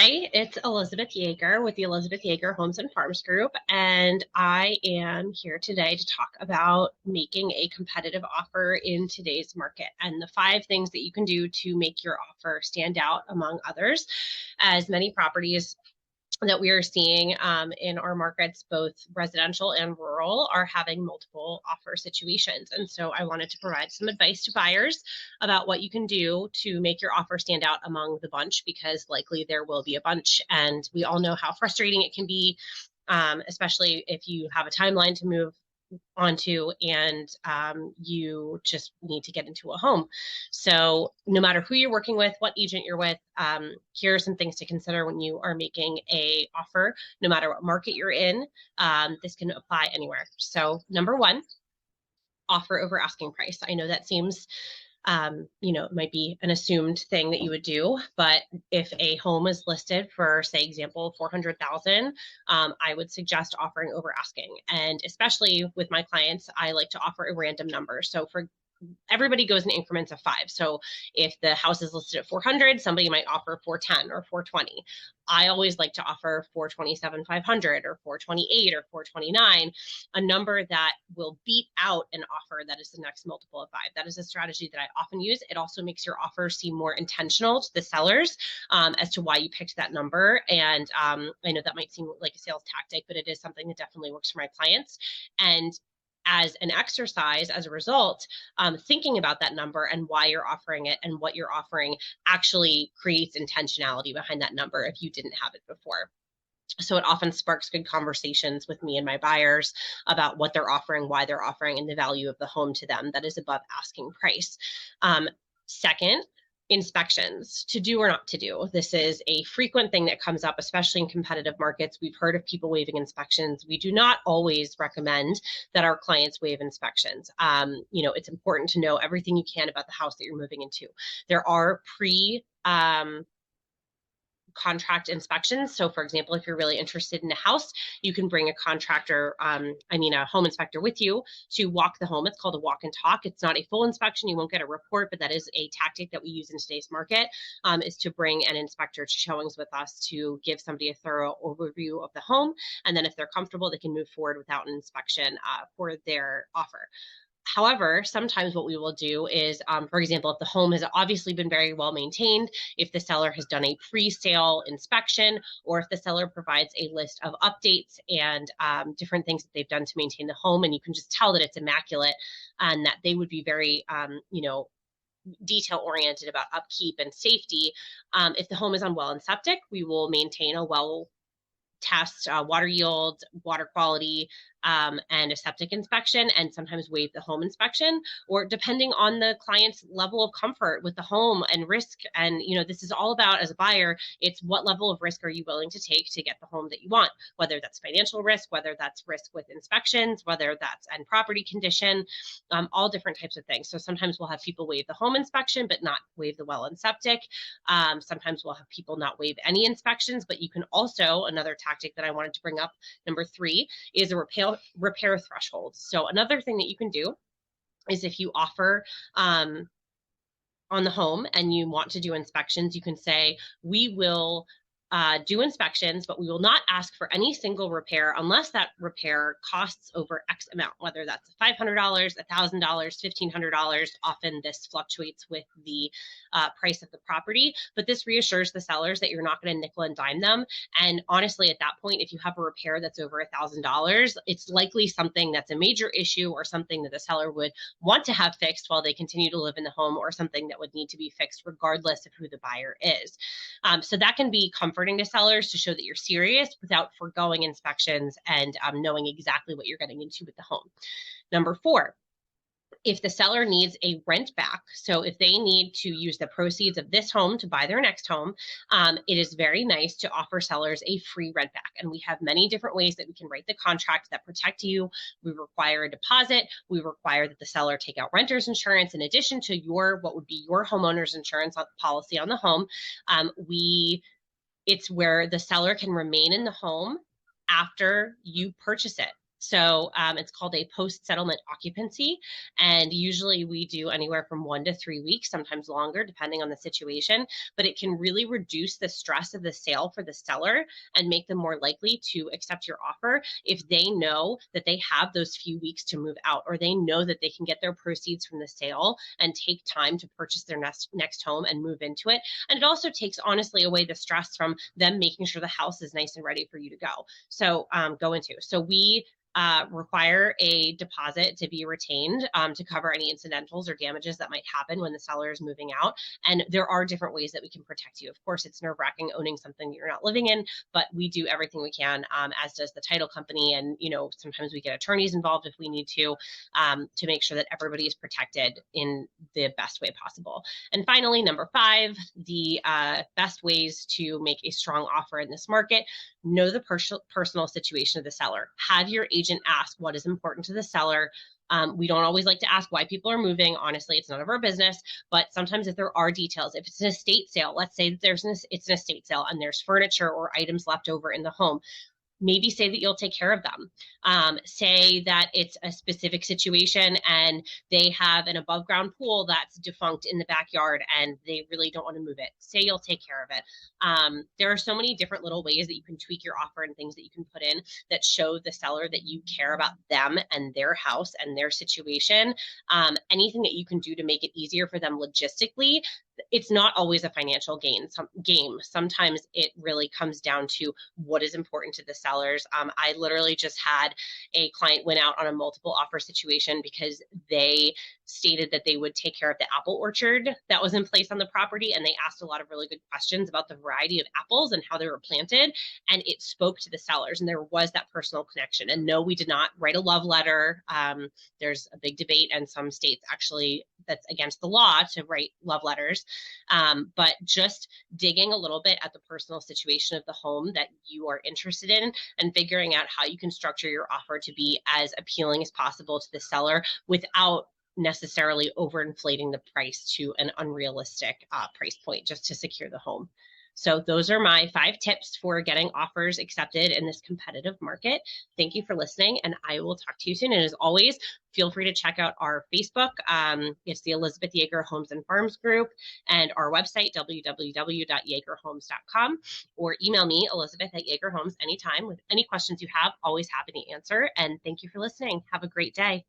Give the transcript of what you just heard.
Hi, it's Elizabeth Yeager with the Elizabeth Yeager Homes and Farms Group, and I am here today to talk about making a competitive offer in today's market and the 5 things that you can do to make your offer stand out among others, as many properties that we are seeing in our markets, both residential and rural, are having multiple offer situations. And so I wanted to provide some advice to buyers about what you can do to make your offer stand out among the bunch, because likely there will be a bunch. And we all know how frustrating it can be, especially if you have a timeline to move onto and you just need to get into a home. So no matter who you're working with, what agent you're with, here are some things to consider when you are making a offer, no matter what market you're in. This can apply anywhere. So number one, offer over asking price. I know that seems it might be an assumed thing that you would do, but if a home is listed for, say, example, 400,000, I would suggest offering over asking. And especially with my clients, I like to offer a random number. So for everybody goes in increments of 5. So if the house is listed at 400, somebody might offer 410 or 420. I always like to offer 427, 500 or 428 or 429, a number that will beat out an offer that is the next multiple of 5. That is a strategy that I often use. It also makes your offer seem more intentional to the sellers as to why you picked that number. And I know that might seem like a sales tactic, but it is something that definitely works for my clients. And as an exercise, as a result, thinking about that number and why you're offering it and what you're offering actually creates intentionality behind that number if you didn't have it before. So it often sparks good conversations with me and my buyers about what they're offering, why they're offering, and the value of the home to them that is above asking price. Second, inspections, to do or not to do. This is a frequent thing that comes up, especially in competitive markets. We've heard of people waiving inspections. We do not always recommend that our clients waive inspections. It's important to know everything you can about the house that you're moving into. There are contract inspections. So for example, if you're really interested in a house, you can bring a a home inspector with you to walk the home. It's called a walk and talk. It's not a full inspection. You won't get a report, but that is a tactic that we use in today's market, is to bring an inspector to showings with us to give somebody a thorough overview of the home. And then if they're comfortable, they can move forward without an inspection for their offer. However, sometimes what we will do is, for example, if the home has obviously been very well maintained, if the seller has done a pre-sale inspection, or if the seller provides a list of updates and different things that they've done to maintain the home, and you can just tell that it's immaculate and that they would be very, detail oriented about upkeep and safety. If the home is on well and septic, we will maintain a well test, water yield, water quality, and a septic inspection, and sometimes waive the home inspection, or depending on the client's level of comfort with the home and risk. And, this is all about, as a buyer, it's what level of risk are you willing to take to get the home that you want, whether that's financial risk, whether that's risk with inspections, whether that's and property condition, all different types of things. So sometimes we'll have people waive the home inspection, but not waive the well and septic. Sometimes we'll have people not waive any inspections, but you can also, another tactic that I wanted to bring up, number 3, is a repair threshold. So another thing that you can do is, if you offer on the home and you want to do inspections, you can say, we will do inspections, but we will not ask for any single repair unless that repair costs over X amount, whether that's $500, $1,000, $1,500. Often this fluctuates with the price of the property, but this reassures the sellers that you're not going to nickel and dime them. And honestly, at that point, if you have a repair that's over $1,000, it's likely something that's a major issue or something that the seller would want to have fixed while they continue to live in the home, or something that would need to be fixed regardless of who the buyer is. So that can be comforting to sellers, to show that you're serious without foregoing inspections and knowing exactly what you're getting into with the home. Number 4, if the seller needs a rent back, so if they need to use the proceeds of this home to buy their next home, it is very nice to offer sellers a free rent back. And we have many different ways that we can write the contract that protect you. We require a deposit. We require that the seller take out renter's insurance in addition to what would be your homeowner's insurance policy on the home. It's where the seller can remain in the home after you purchase it. So it's called a post-settlement occupancy. And usually we do anywhere from 1 to 3 weeks, sometimes longer, depending on the situation. But it can really reduce the stress of the sale for the seller and make them more likely to accept your offer if they know that they have those few weeks to move out, or they know that they can get their proceeds from the sale and take time to purchase their next home and move into it. And it also takes, honestly, away the stress from them making sure the house is nice and ready for you to go. So go into. So we require a deposit to be retained to cover any incidentals or damages that might happen when the seller is moving out. And there are different ways that we can protect you. Of course, it's nerve-wracking owning something you're not living in, but we do everything we can, as does the title company. And, sometimes we get attorneys involved if we need to make sure that everybody is protected in the best way possible. And finally, number 5, the best ways to make a strong offer in this market: know the personal situation of the seller. Have your agent ask what is important to the seller. We don't always like to ask why people are moving. Honestly, it's none of our business. But sometimes if there are details, if it's an estate sale, let's say that it's an estate sale and there's furniture or items left over in the home, maybe say that you'll take care of them. Say that it's a specific situation and they have an above ground pool that's defunct in the backyard and they really don't want to move it. Say you'll take care of it. There are so many different little ways that you can tweak your offer and things that you can put in that show the seller that you care about them and their house and their situation. Anything that you can do to make it easier for them logistically. It's not always a financial game. Sometimes it really comes down to what is important to the sellers. I literally just had a client went out on a multiple offer situation because they stated that they would take care of the apple orchard that was in place on the property, and they asked a lot of really good questions about the variety of apples and how they were planted, and it spoke to the sellers, and there was that personal connection. And no, we did not write a love letter. There's a big debate, and some states actually that's against the law to write love letters. But just digging a little bit at the personal situation of the home that you are interested in and figuring out how you can structure your offer to be as appealing as possible to the seller without necessarily overinflating the price to an unrealistic price point just to secure the home. So those are my 5 tips for getting offers accepted in this competitive market. Thank you for listening, and I will talk to you soon. And as always, feel free to check out our Facebook. It's the Elizabeth Yeager Homes and Farms group, and our website, www.yeagerhomes.com, or email me, Elizabeth@YeagerHomes, anytime with any questions you have. Always happy to answer. And thank you for listening. Have a great day.